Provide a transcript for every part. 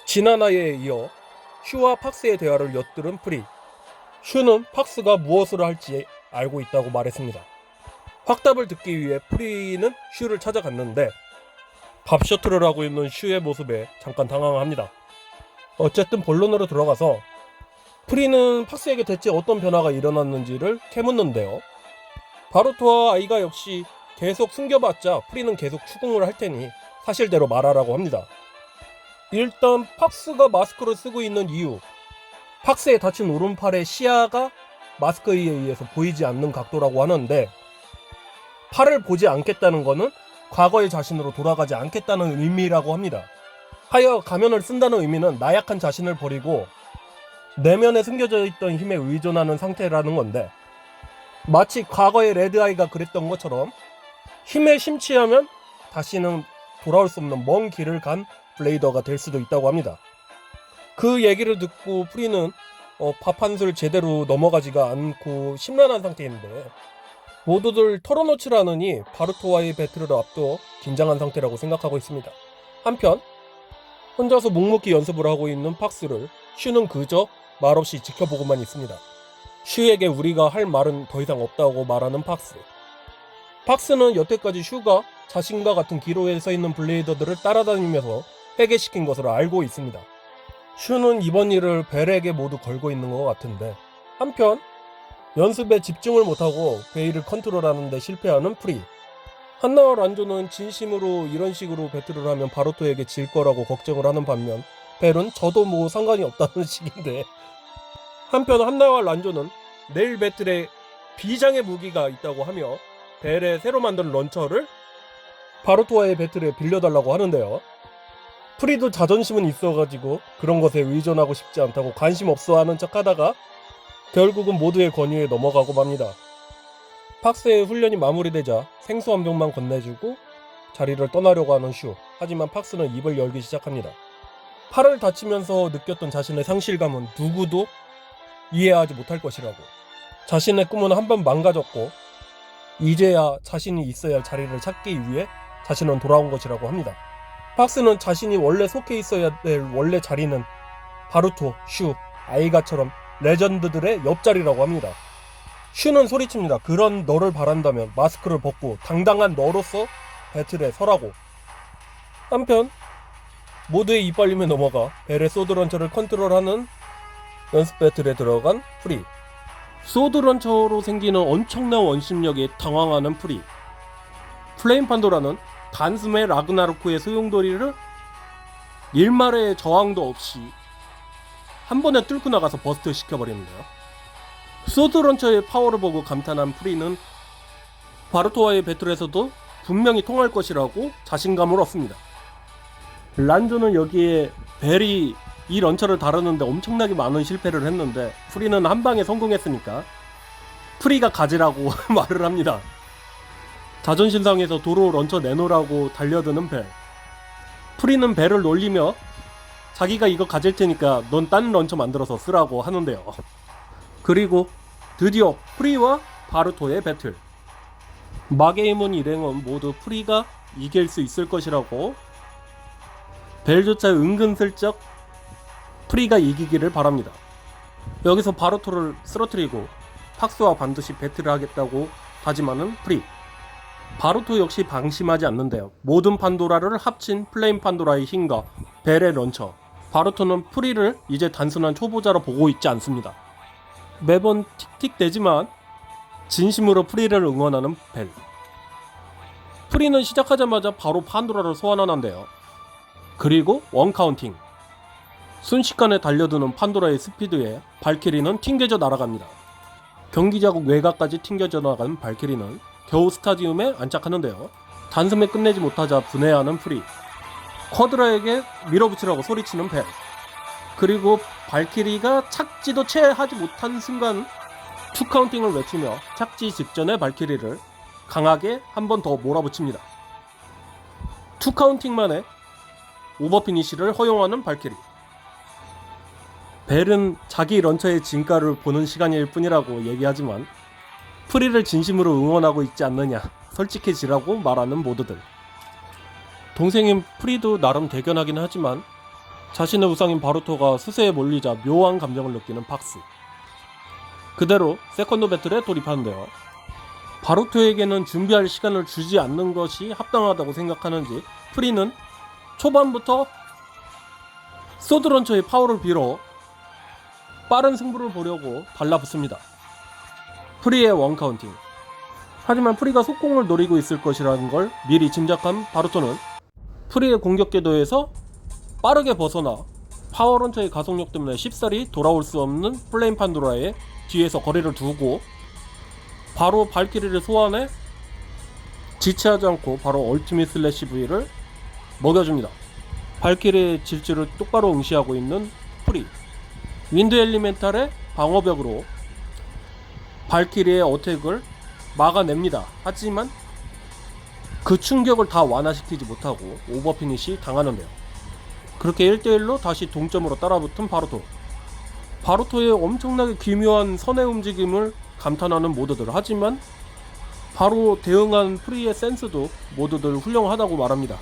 지난화에 이어 슈와 팍스의 대화를 엿들은 프리. 슈는 팍스가 무엇을 할지 알고 있다고 말했습니다. 확답을 듣기 위해 프리는 슈를 찾아갔는데 밥 셔틀을 하고 있는 슈의 모습에 잠깐 당황합니다. 어쨌든 본론으로 들어가서 프리는 팍스에게 대체 어떤 변화가 일어났는지를 캐묻는데요. 바루토와 아이가 역시 계속 숨겨봤자 프리는 계속 추궁을 할 테니 사실대로 말하라고 합니다. 일단 팍스가 마스크를 쓰고 있는 이유, 팍스의 다친 오른팔의 시야가 마스크에 의해서 보이지 않는 각도라고 하는데, 팔을 보지 않겠다는 것은 과거의 자신으로 돌아가지 않겠다는 의미라고 합니다. 하여 가면을 쓴다는 의미는 나약한 자신을 버리고 내면에 숨겨져 있던 힘에 의존하는 상태라는 건데, 마치 과거의 레드아이가 그랬던 것처럼 힘에 심취하면 다시는 돌아올 수 없는 먼 길을 간 블레이더가 될 수도 있다고 합니다. 그 얘기를 듣고 프리는 밥 한 술 제대로 넘어가지가 않고 심란한 상태인데, 모두들 털어놓지라느니 바루토와의 배틀을 앞두어 긴장한 상태라고 생각하고 있습니다. 한편 혼자서 묵묵히 연습을 하고 있는 팍스를 슈는 그저 말없이 지켜보고만 있습니다. 슈에게 우리가 할 말은 더 이상 없다고 말하는 팍스. 팍스는 여태까지 슈가 자신과 같은 기로에 서 있는 블레이더들을 따라다니면서 회개시킨 것으로 알고 있습니다. 슈는 이번 일을 벨에게 모두 걸고 있는 것 같은데, 한편 연습에 집중을 못하고 베일을 컨트롤하는 데 실패하는 프리. 한나와 란조는 진심으로 이런 식으로 배틀을 하면 바루토에게 질 거라고 걱정을 하는 반면, 벨은 저도 뭐 상관이 없다는 식인데, 한편 한나와 란조는 내일 배틀에 비장의 무기가 있다고 하며 벨의 새로 만든 런처를 바루토와의 배틀에 빌려달라고 하는데요. 프리도 자존심은 있어가지고 그런 것에 의존하고 싶지 않다고 관심 없어 하는 척 하다가 결국은 모두의 권유에 넘어가고 맙니다. 팍스의 훈련이 마무리되자 생수 한 병만 건네주고 자리를 떠나려고 하는 슈. 하지만 팍스는 입을 열기 시작합니다. 팔을 다치면서 느꼈던 자신의 상실감은 누구도 이해하지 못할 것이라고. 자신의 꿈은 한 번 망가졌고 이제야 자신이 있어야 할 자리를 찾기 위해 자신은 돌아온 것이라고 합니다. 팍스는 자신이 원래 속해 있어야 될 원래 자리는 바루토, 슈, 아이가처럼 레전드들의 옆자리라고 합니다. 슈는 소리칩니다. 그런 너를 바란다면 마스크를 벗고 당당한 너로서 배틀에 서라고. 한편 모두의 이빨림에 넘어가 벨의 소드런처를 컨트롤하는 연습 배틀에 들어간 프리. 소드런처로 생기는 엄청난 원심력에 당황하는 프리. 플레임 판도라는 단숨에 라그나로크의 소용돌이를 일말의 저항도 없이 한 번에 뚫고 나가서 버스트 시켜버리는데요. 소드런처의 파워를 보고 감탄한 프리는 바루토와의 배틀에서도 분명히 통할 것이라고 자신감을 얻습니다. 란조는 여기에 벨이 이 런처를 다루는데 엄청나게 많은 실패를 했는데 프리는 한 방에 성공했으니까 프리가 가지라고 말을 합니다. 자존심 상해서 도로 런처 내놓으라고 달려드는 벨. 프리는 벨을 놀리며 자기가 이거 가질 테니까 넌 딴 런처 만들어서 쓰라고 하는데요. 그리고 드디어 프리와 바루토의 배틀. 마게이몬 일행은 모두 프리가 이길 수 있을 것이라고 벨조차 은근슬쩍 프리가 이기기를 바랍니다. 여기서 바루토를 쓰러뜨리고 팍스와 반드시 배틀을 하겠다고 다짐하는 프리. 바루토 역시 방심하지 않는데요. 모든 판도라를 합친 플레임 판도라의 힘과 벨의 런처. 바루토는 프리를 이제 단순한 초보자로 보고 있지 않습니다. 매번 틱틱대지만 진심으로 프리를 응원하는 벨. 프리는 시작하자마자 바로 판도라를 소환하는데요. 그리고 원카운팅. 순식간에 달려드는 판도라의 스피드에 발키리는 튕겨져 날아갑니다. 경기자국 외곽까지 튕겨져 나간 발키리는 겨우 스타디움에 안착하는데요. 단숨에 끝내지 못하자 분해하는 프리. 쿼드라에게 밀어붙이라고 소리치는 벨. 그리고 발키리가 착지도 채 하지 못한 순간 투카운팅을 외치며 착지 직전의 발키리를 강하게 한 번 더 몰아붙입니다. 투카운팅만에 오버피니시를 허용하는 발키리. 벨은 자기 런처의 진가를 보는 시간일 뿐이라고 얘기하지만 프리를 진심으로 응원하고 있지 않느냐, 솔직해지라고 말하는 모두들. 동생인 프리도 나름 대견하긴 하지만 자신의 우상인 바루토가 수세에 몰리자 묘한 감정을 느끼는 팍스. 그대로 세컨드 배틀에 돌입하는데요. 바루토에게는 준비할 시간을 주지 않는 것이 합당하다고 생각하는지 프리는 초반부터 소드런처의 파워를 빌어 빠른 승부를 보려고 달라붙습니다. 프리의 원카운팅. 하지만 프리가 속공을 노리고 있을 것이라는 걸 미리 짐작한 바루토는 프리의 공격 궤도에서 빠르게 벗어나 파워런처의 가속력 때문에 쉽사리 돌아올 수 없는 플레임 판도라의 뒤에서 거리를 두고 바로 발키리를 소환해 지체하지 않고 바로 얼티밋 슬래시 V를 먹여줍니다. 발키리의 질주를 똑바로 응시하고 있는 프리. 윈드 엘리멘탈의 방어벽으로 발키리의 어택을 막아냅니다. 하지만 그 충격을 다 완화시키지 못하고 오버피니시 당하는데요. 그렇게 1대1로 다시 동점으로 따라붙은 바루토. 바루토의 엄청나게 기묘한 선의 움직임을 감탄하는 모두들. 하지만 바로 대응한 프리의 센스도 모두들 훌륭하다고 말합니다.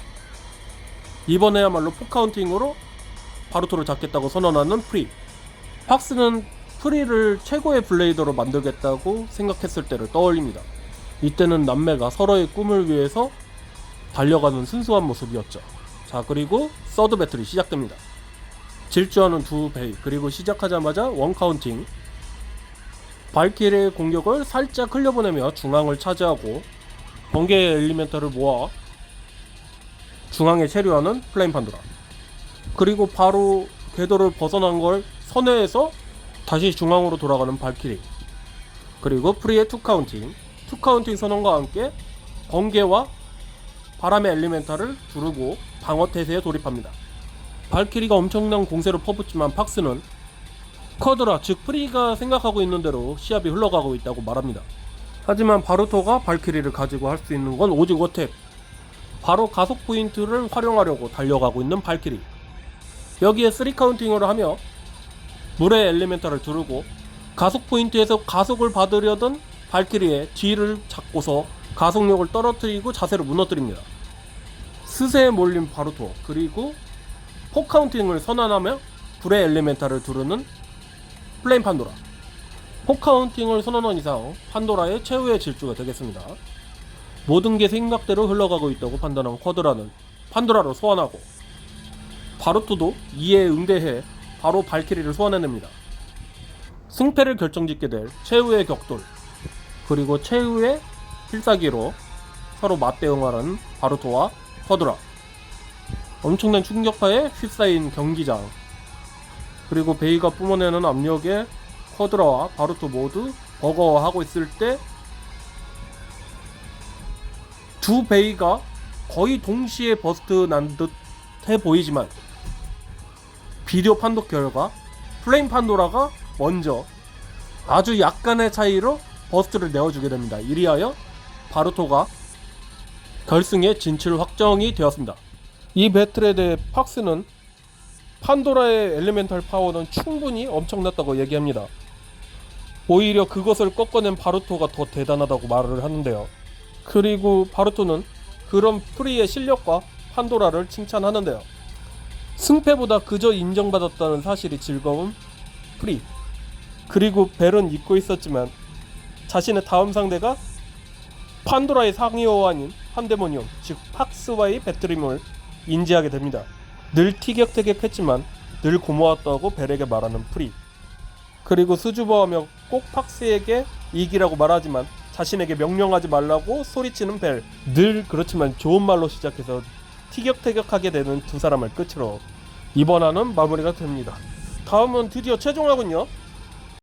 이번에야말로 포카운팅으로 바루토를 잡겠다고 선언하는 프리. 팍스는 프리를 최고의 블레이더로 만들겠다고 생각했을 때를 떠올립니다. 이때는 남매가 서로의 꿈을 위해서 달려가는 순수한 모습이었죠. 자, 그리고 서드 배틀이 시작됩니다. 질주하는 두 베이, 그리고 시작하자마자 원카운팅. 발키리의 공격을 살짝 흘려보내며 중앙을 차지하고 번개의 엘리멘탈을 모아 중앙에 체류하는 플레임 판도라. 그리고 바로 궤도를 벗어난 걸 선회해서 다시 중앙으로 돌아가는 발키리. 그리고 프리의 투카운팅. 투카운팅 선언과 함께 번개와 바람의 엘리멘탈을 두르고 방어 태세에 돌입합니다. 발키리가 엄청난 공세를 퍼붓지만 팍스는 커드라, 즉 프리가 생각하고 있는 대로 시합이 흘러가고 있다고 말합니다. 하지만 바루토가 발키리를 가지고 할 수 있는 건 오직 어택. 바로 가속 포인트를 활용하려고 달려가고 있는 발키리. 여기에 3카운팅을 하며 물의 엘리멘탈을 두르고 가속 포인트에서 가속을 받으려던 발키리의 뒤를 잡고서 가속력을 떨어뜨리고 자세를 무너뜨립니다. 스세에 몰린 바루토, 그리고 포카운팅을 선언하며 불의 엘리멘탈을 두르는 플레임 판도라. 포카운팅을 선언한 이상 판도라의 최후의 질주가 되겠습니다. 모든 게 생각대로 흘러가고 있다고 판단한 쿼드라는 판도라를 소환하고 바루토도 이에 응대해 바로 발키리를 소환해냅니다. 승패를 결정짓게 될 최후의 격돌, 그리고 최후의 필살기로 서로 맞대응하는 바루토와 쿼드라. 엄청난 충격파에 휩싸인 경기장, 그리고 베이가 뿜어내는 압력에 쿼드라와 바루토 모두 버거워하고 있을 때 두 베이가 거의 동시에 버스트 난 듯 해 보이지만 비디오 판독 결과 플레임 판도라가 먼저 아주 약간의 차이로 버스트를 내어주게 됩니다. 이리하여 바루토가 결승에 진출 확정이 되었습니다. 이 배틀에 대해 팍스는 판도라의 엘리멘탈 파워는 충분히 엄청났다고 얘기합니다. 오히려 그것을 꺾어낸 바루토가 더 대단하다고 말을 하는데요. 그리고 바루토는 그런 프리의 실력과 판도라를 칭찬하는데요. 승패보다 그저 인정받았다는 사실이 즐거운 프리. 그리고 벨은 잊고 있었지만 자신의 다음 상대가 판도라의 상위호환인 판데모니움, 즉 팍스와의 배틀임을 인지하게 됩니다. 늘 티격태격했지만 늘 고마웠다고 벨에게 말하는 프리. 그리고 수줍어하며 꼭 팍스에게 이기라고 말하지만 자신에게 명령하지 말라고 소리치는 벨. 늘 그렇지만 좋은 말로 시작해서 티격태격하게 되는 두 사람을 끝으로 이번 화는 마무리가 됩니다. 다음은 드디어 최종화군요.